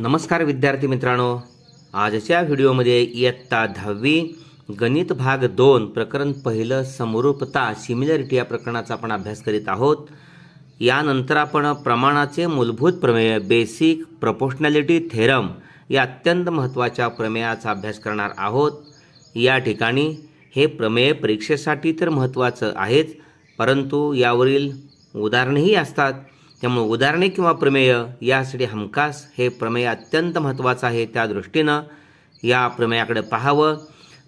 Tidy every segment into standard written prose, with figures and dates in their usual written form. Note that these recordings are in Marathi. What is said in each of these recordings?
नमस्कार विद्यार्थी मित्रांनो, आजच्या व्हिडिओमध्ये इयत्ता 10वी गणित भाग 2 प्रकरण पहिलं समरूपता सिमिलरिटी या प्रकरणाचा आपण अभ्यास करीत आहोत। यानंतर आपण प्रमाणाचे मूलभूत प्रमेय बेसिक प्रोपोर्शनॅलिटी थेरम या अत्यंत महत्त्वाच्या प्रमेयाचा अभ्यास करणार आहोत। या ठिकाणी हे प्रमेय परीक्षेसाठी तर महत्त्वाचं आहेच, परंतु यावरील उदाहरणेही असतात। त्यामुळे उदाहरणे किंवा प्रमेय यासाठी हमखास हे प्रमेय अत्यंत महत्त्वाचं आहे। त्या दृष्टीनं या प्रमेयाकडे पाहावं।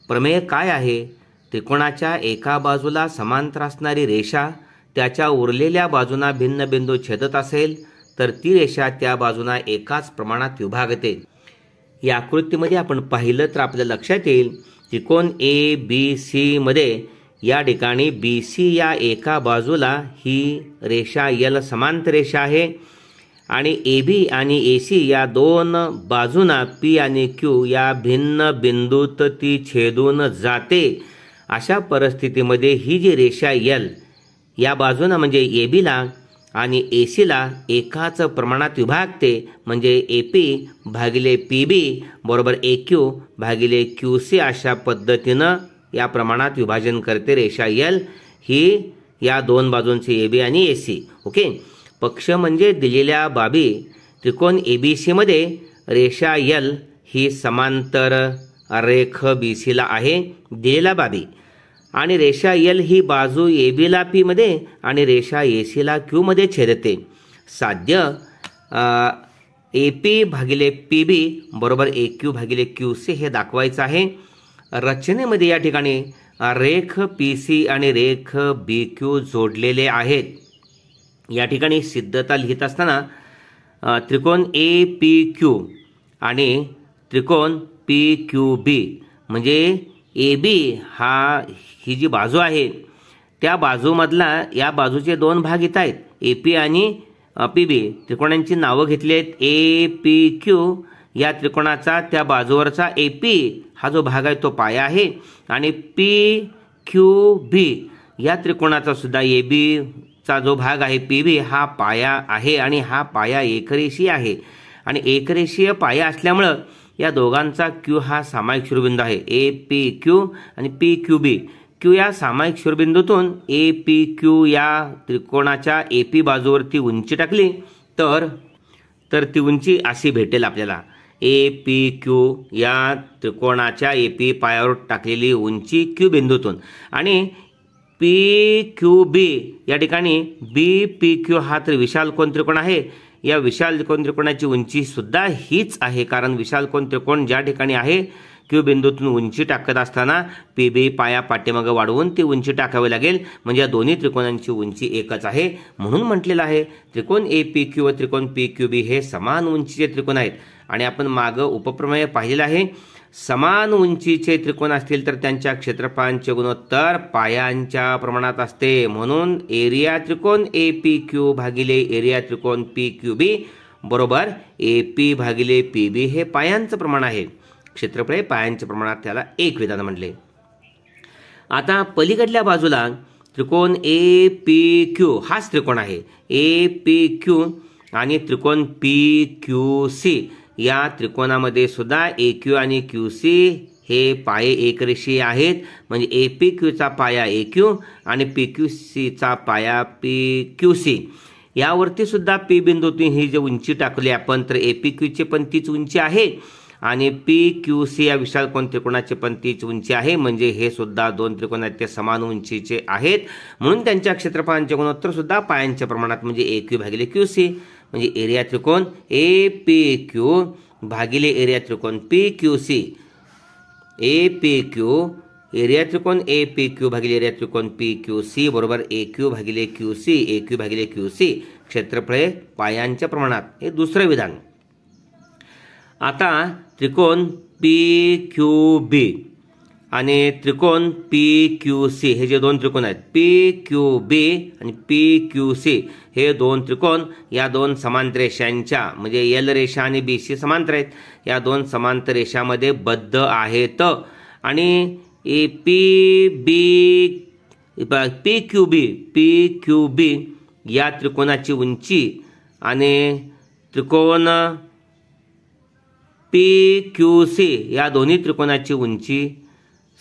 प्रमेय काय आहे? त्रिकोणाच्या एका बाजूला समांतर असणारी रेषा त्याच्या उरलेल्या बाजूंना भिन्न बिंदू छेदत असेल तर ती रेषा त्या बाजूंना एकाच प्रमाणात विभागते। या आकृतीमध्ये आपण पाहिलं तर आपल्या लक्षात येईल त्रिकोण ABC मध्ये या ठिकाणी BC या एका बाजूला ही रेषा L समांतर रेषा आहे आणि AB आणि AC या दोन बाजूंना P आणि Q या भिन्न बिंदूत ती छेदून जाते। अशा परिस्थितीमध्ये ही जी रेषा L या बाजूंना म्हणजे AB ला आणि AC ला एकाच प्रमाणात विभागते, म्हणजे AP भागिले PB बरोबर AQ भागिले QC अशा पद्धतीनं या प्रमाणात विभाजन करते रेषा L ही या दोन बाजूंचे AB आणि AC। ओके, पक्ष म्हणजे दिलेल्या बाबी त्रिकोण ABC मध्ये रेषा L ही समांतर रेख BC ला आहे दिलेल्या बाबी, आणि रेषा L ही बाजू AB ला P मध्ये आणि रेषा AC ला Q मध्ये छेदते। साध्य AP भागिले PB बरोबर AQ भागिले QC हे दाखवायचं आहे। रचनेमध्ये या ठिकाणी रेख PC आणि रेख BQ जोडलेले आहेत। या ठिकाणी सिद्धता लिहित असताना त्रिकोण APQ आणि त्रिकोण PQB म्हणजे AB ही जी बाजू आहे त्या बाजूमधला या बाजूचे दोन भाग येत आहेत, AP आणि PB। त्रिकोणांची नावं घेतली आहेत। APQ या त्रिकोणाचा त्या बाजूवरचा AP हा जो भाग आहे तो पाया आहे, आणि PQB या त्रिकोणाचा सुद्धा AB चा जो भाग आहे PB हा पाया आहे, आणि हा पाया एकरेषीय आहे। आणि एकरेषीय पाया असल्यामुळे या दोघांचा Q हा सामायिक शिरोबिंदू आहे। APQ आणि PQB Q या सामायिक शिरोबिंदूतून APQ या त्रिकोणाच्या AP बाजूवरती उंची टाकली तर ती उंची अशी भेटेल आपल्याला। APQ या त्रिकोणाच्या AP पायावर टाकलेली उंची Q बिंदूतून, आणि PQB या ठिकाणी BPQ हा तर विशाल कोन त्रिकोण आहे। या विशाल कोन त्रिकोणाची उंची सुद्धा हीच आहे, कारण विशाल कोन त्रिकोण ज्या ठिकाणी आहे Q बिंदूतून उंची टाकत असताना PB पाया पाठीमागे वाढवून ती उंची टाकावी लागेल, म्हणजे या दोन्ही त्रिकोणांची उंची एकच आहे। म्हणून म्हटलेलं आहे त्रिकोण APQ व त्रिकोण PQB हे समान उंचीचे त्रिकोण आहेत। आणि आपण मागे उपप्रमेय पाहिलेलं आहे, समान उंचीचे त्रिकोण असतील तर त्यांच्या क्षेत्रफळांचे गुणोत्तर पायांच्या प्रमाणात असते। म्हणून एरिया त्रिकोण APQ भागिले एरिया त्रिकोण PQB बरोबर AP भागिले PB हे पायांचं प्रमाण आहे। क्षेत्रफळ पायांच्या प्रमाणात त्याला एक विधान म्हणले। आता पलीकडल्या बाजूला त्रिकोण APQ हाच त्रिकोण आहे। APQ आणि त्रिकोण PQC या त्रिकोणामध्ये सुद्धा AQ आणि QC हे पाये एकरेषीय आहेत, म्हणजे APQ चा पाया AQ आणि PQC चा पाया PQC। यावरती सुद्धा P बिंदूतून ही जी उंची टाकली आपण तर APQ ची पण तीच उंची आहे आणि PQC या विशाल कोन त्रिकोणाची पण तीच उंची आहे, म्हणजे हे सुद्धा दोन त्रिकोण आहेत ते समान उंचीचे आहेत। म्हणून त्यांच्या क्षेत्रफळांचे गुणोत्तर सुद्धा पायांच्या प्रमाणात, म्हणजे AQ भागिले QC, म्हणजे एरिया त्रिकोण APQ भागिले एरिया त्रिकोण PQC। APQ एरिया त्रिकोण APQ भागिले एरिया त्रिकोण PQC बरोबर AQ भागिले QC, AQ भागिले QC क्षेत्रफळ पायांच्या प्रमाणात, हे दुसरं विधान। आता त्रिकोण PQB आणि त्रिकोण PQC हे जे दोन त्रिकोण आहेत PQB आणि PQC हे दोन त्रिकोण या दोन समांतर रेषांच्या म्हणजे L रेषा आणि BC समांतर आहेत, या दोन समांतर रेषामध्ये बद्ध आहेत। आणि PQB या त्रिकोणाची उंची आणि त्रिकोण PQC या दोन्ही त्रिकोणाची उंची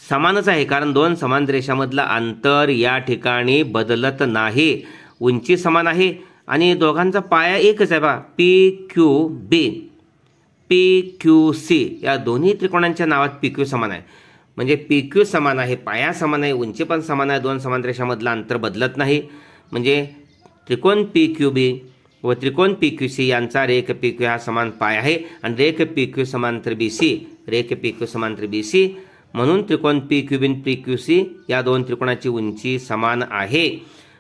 समानच आहे, कारण दोन समान रेषांमधलं अंतर या ठिकाणी बदलत नाही, उंची समान आहे आणि दोघांचा पाया एकच आहे बा, PQB PQC या दोन्ही त्रिकोणांच्या नावात PQ समान आहे. म्हणजे PQ समान आहे, पाया समान आहे, उंची पण समान आहे, दोन समान रेषांमधलं अंतर बदलत नाही. म्हणजे त्रिकोण PQB व त्रिकोण PQC यांचा रेख PQ हा समान पाय आहे आणि रेख PQ समांतर BC, रेख PQ समांतर BC, म्हणून त्रिकोण PQB आणि PQC या दोन त्रिकोणाची उंची समान आहे.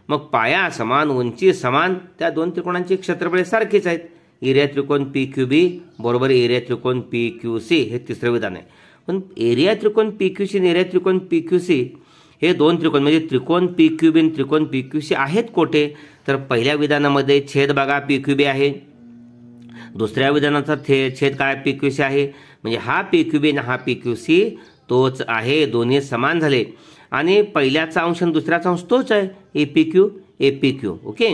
मग पाया समान, उंची समान, त्या दोन त्रिकोणांची क्षेत्रफळे सारखीच आहेत. एरिया त्रिकोण PQB बरोबर एरिया त्रिकोण PQC हे तिसरं विधान आहे. पण एरिया त्रिकोण PQC आणि एरिया त्रिकोण PQC हे दोन त्रिकोण म्हणजे त्रिकोण PQB आणि त्रिकोण PQC आहेत कोठे? तर पहिल्या विधानामध्ये छेद बघा PQB आहे, दुसऱ्या विधानाचा छेद काय PQC आहे. म्हणजे हा PQB आणि हा PQC तोच आहे, दोन्ही समान झाले. आणि पहिल्याचा अंश आणि दुसऱ्याचा अंश तोच आहे, APQ. ओके,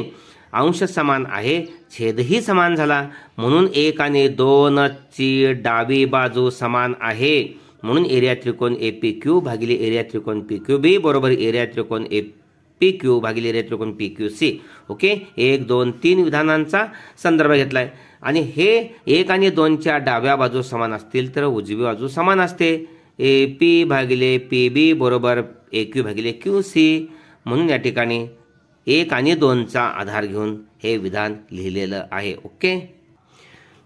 अंश समान आहे, छेदही समान झाला, म्हणून 1 आणि 2 ची डावी बाजू समान आहे. म्हणून एरिया त्रिकोण APQ भागिले एरिया त्रिकोण PQB बरोबर एरिया त्रिकोण APQ भागिले एरिया त्रिकोण PQC. ओके, 1, 2, 3 विधानांचा संदर्भ घेतलाय. आणि हे 1 आणि 2च्या डाव्या बाजू समान असतील तर उजवी बाजू समान असते. AP भागिले PB बरोबर AQ भागिले QC. म्हणून या ठिकाणी 1 आणि 2चा आधार घेऊन हे विधान लिहिलेलं आहे. Okay,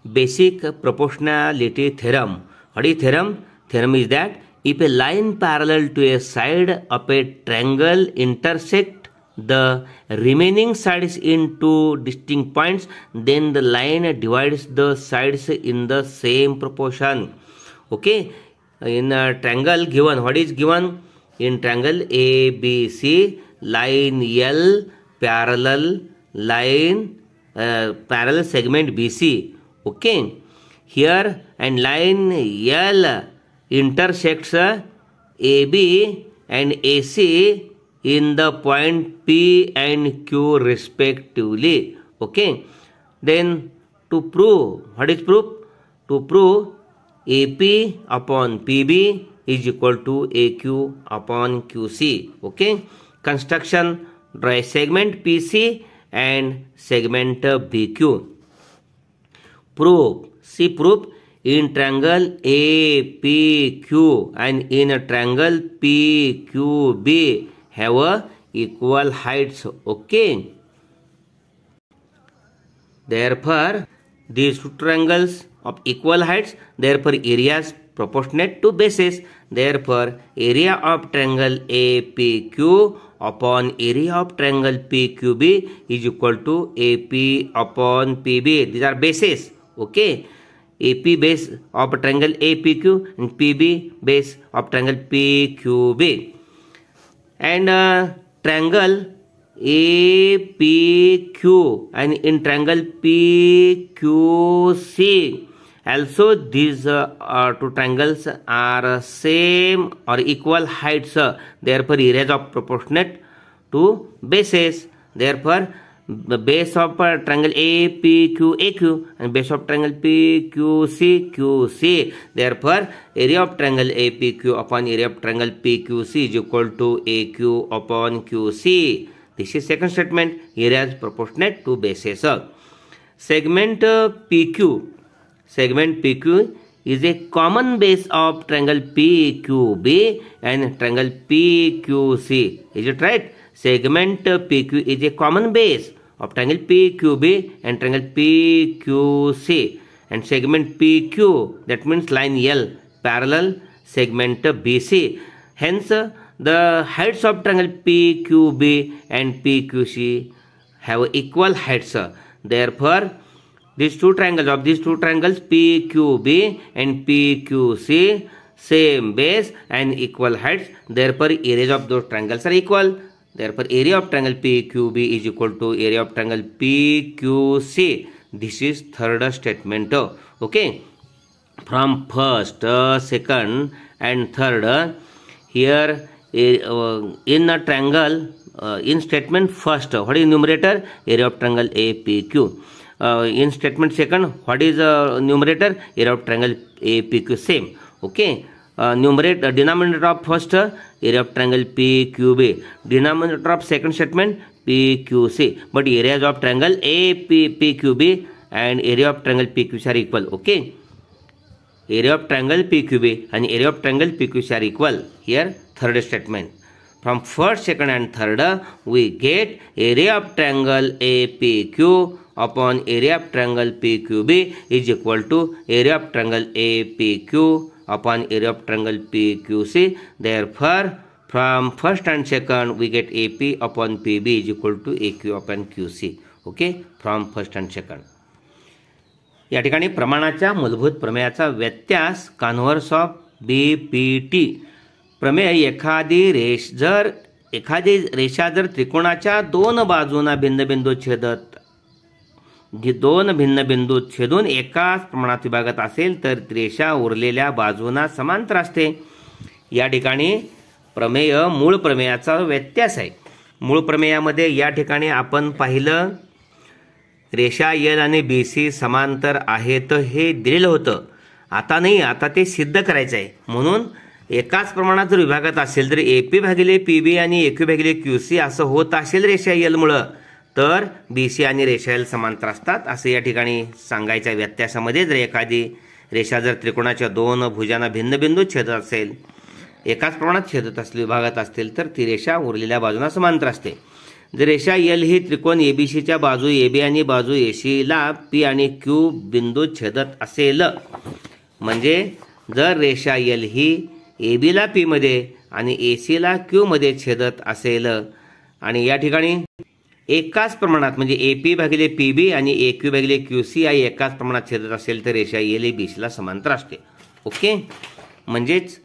basic proportionality theorem. What is theorem? Theorem is that if a line parallel to a side of a triangle intersect the remaining sides into distinct points, then the line divides the sides in the same proportion. Okay, in a triangle given, what is given? In triangle ABC, line L parallel parallel segment BC. Okay, here and line L intersects AB and AC in the point P and Q respectively. Okay, then to prove, what is proof? To prove AP upon PB is equal to AQ upon QC. Okay, construction, draw a segment PC and segment BQ. Proof, see proof. In triangle APQ and in a triangle PQB have equal heights. Okay, therefore these two triangles of equal heights, therefore areas proportionate to bases. Therefore area of triangle APQ upon area of triangle PQB is equal to AP upon PB. These are bases. Okay, AP base of triangle APQ and PB base of triangle PQB. And triangle APQ and in triangle PQC also these two triangles are same or equal heights. Therefore areas of proportionate to bases. Therefore the base of triangle APQ AQ and base of triangle PQC QC. Therefore area of triangle APQ upon area of triangle PQC is equal to AQ upon QC. This is second statement, areas proportionate to bases. Segment PQ. Segment PQ is a common base of triangle PQB and triangle PQC. Is it right? Segment PQ is a common base of triangle PQB and triangle PQC, and segment PQ, that means line L parallel segment BC. Hence the heights of triangle PQB and PQC have equal heights. Therefore these two triangles PQB and PQC same base and equal heights. Therefore areas of those triangles are equal. Therefore area of triangle PQB is equal to area of triangle PQC. This is third statement. Okay, from first, second and third, here in a triangle, in statement first, what is numerator? Area of triangle APQ. in statement second, what is numerator? Area of triangle APQ same. Okay. Numerator, denominator of first area of triangle PQB, denominator of second statement PQC, but areas of triangle APQB and area of triangle PQC are equal. Okay. Area of triangle PQB and area of triangle PQC are equal. Here third statement. From first, second and third we get area of triangle APQ upon area of triangle PQB is equal to area of triangle APQ upon area of triangle PQC. Therefore, from first and second we get AP upon PB is equal to AQ upon QC. Okay, from first and second. या ठिकाणी प्रमाणाच्या मूलभूत प्रमेयाचा व्यत्यास कन्व्हर्स ऑफ BPT. प्रमेय जर एखादी रेषा जर त्रिकोणाच्या दोन बाजूंना भिन्न बिंदू छेदून एकाच प्रमाणात विभागत असेल तर रेषा उरलेल्या बाजूंना समांतर असते. या ठिकाणी प्रमेय मूळ प्रमेयाचा व्यत्यास आहे. मूळ प्रमेयामध्ये या ठिकाणी आपण पाहिलं रेषा L आणि BC समांतर आहेत हे दिलेलं होतं. आता नाही, आता ते सिद्ध करायचं आहे. म्हणून एकाच प्रमाणात जर विभागत असेल तर AP भागिले PB आणि AQ भागिले QC असं होत असेल रेषा L मुळे, तर BC आणि रेषा L समांतर असतात असं या ठिकाणी सांगायच्या व्यत्यासामध्ये. जर एखादी रेषा जर त्रिकोणाच्या दोन भुजांना भिन्न बिंदू छेदत असेल, एकाच प्रमाणात छेदत असले विभागत असतील तर ती रेषा उरलेल्या बाजूंना समांतर असते. जर रेषा L ही त्रिकोण ABCच्या बाजू AB आणि बाजू AC ला P आणि Q बिंदू छेदत असेल, म्हणजे जर रेषा L ही AB ला P मध्ये आणि AC ला Q मध्ये छेदत असेल आणि या ठिकाणी एकाच प्रमाणात म्हणजे AP भागिले PB आणि AQ भागिले QC या एकाच प्रमाणात छेदत असेल तर रेषा L ही BC ला समांतर असते. ओके, म्हणजेच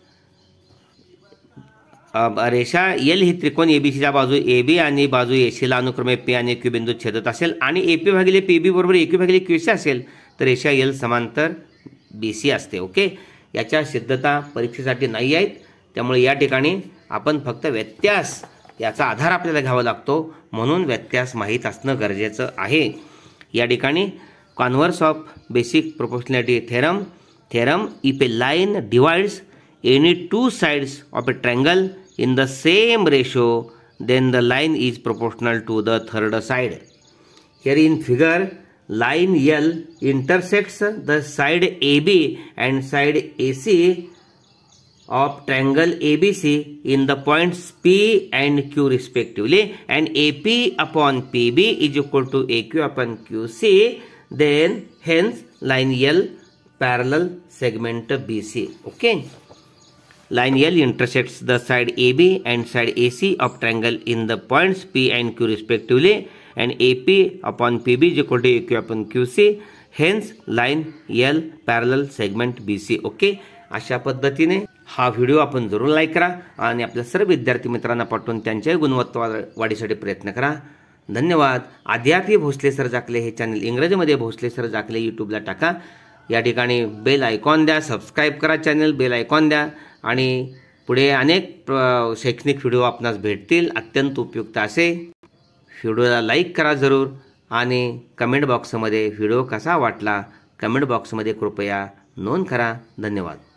रेषा L ही त्रिकोण ABCच्या बाजू AB आणि बाजू AC ला अनुक्रमे P आणि Q बिंदू छेदत असेल आणि AP भागिले PB बरोबर AQ भागिले QC असेल तर रेषा L समांतर BC असते. ओके, याच्या सिद्धता परीक्षेसाठी नाही आहेत. त्यामुळे या ठिकाणी आपण फक्त व्यत्यास याचा आधार आपल्याला घ्यावा लागतो, म्हणून व्यत्यास माहीत असणं गरजेचं आहे. या ठिकाणी converse of basic proportionality theorem if A line divides any two sides of a triangle in the same ratio, then the line is proportional to the third side. Here in figure, line L intersects the side AB and side AC of triangle ABC in the points P and Q respectively, and AP upon PB is equal to AQ upon QC. Then hence line L parallel segment BC. Okay. Line L intersects the side AB and side AC of triangle in the points P and Q respectively, and AP upon PB is equal to AQ upon QC. Hence line L parallel segment BC. Okay, अशा पद्धतीने हा व्हिडिओ आपण जरूर लाईक करा आणि आपल्या सर्व विद्यार्थी मित्रांना पाठवून त्यांच्याही गुणवत्ता वाढीसाठी प्रयत्न करा. धन्यवाद. आद्यापि भोसले सर जाकले हे चॅनल इंग्रजीमध्ये भोसले सर जाकले यूट्यूबला टाका. या ठिकाणी बेल आयकॉन द्या, सबस्क्राईब करा चॅनल, बेल आयकॉन द्या आणि पुढे अनेक शैक्षणिक व्हिडिओ आपणास भेटतील. अत्यंत उपयुक्त असे व्हिडिओला लाईक करा जरूर आणि कमेंट बॉक्समध्ये व्हिडिओ कसा वाटला कमेंट बॉक्समध्ये कृपया नोंद करा. धन्यवाद.